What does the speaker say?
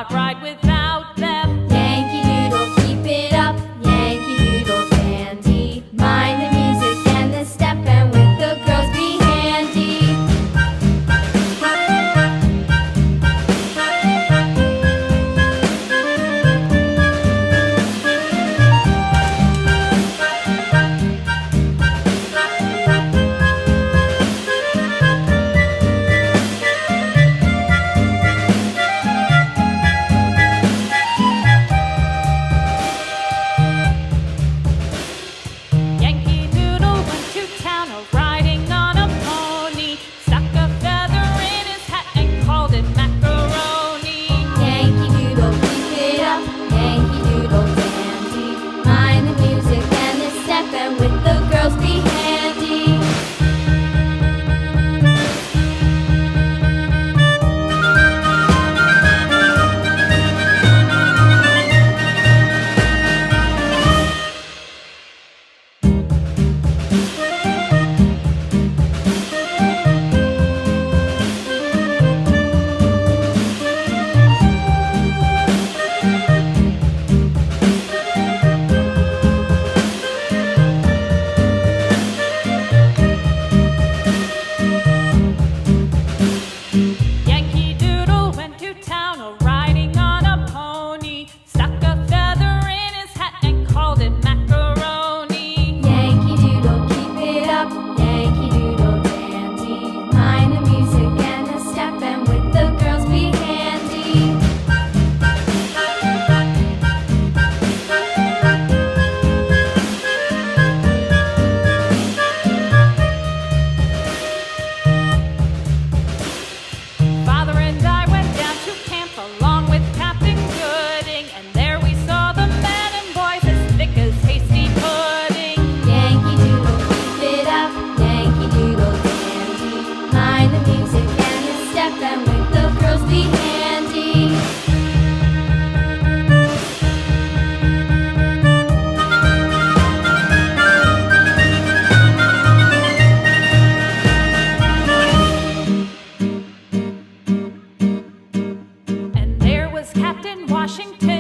cannot ride without them. Yankee Doodle, keep it up, Yankee Doodle dandy. Mind the music and the step, and with the girls be handy. Yankee Doodle went to town riding on a pony, stuck a feather in his hat and called it macaroni. Yankee Doodle, keep it up, Yankee Doodle dandy. Mind the music and the step, and with the girls be handy. Yankee Doodle went to town riding on a pony, stuck a feather in his hat and called it macaroni. Yankee Doodle, keep it up, Yankee Doodle dandy. Mind the music and the step, and with the girls be handy. Father and I went down to camp along with Captain Gooding, and there we saw the men and boys as thick as hasty pudding. Yankee Doodle, keep it up, Yankee Doodle dandy. Mind the music and the step, and with the girls be handy. And there was Captain Washington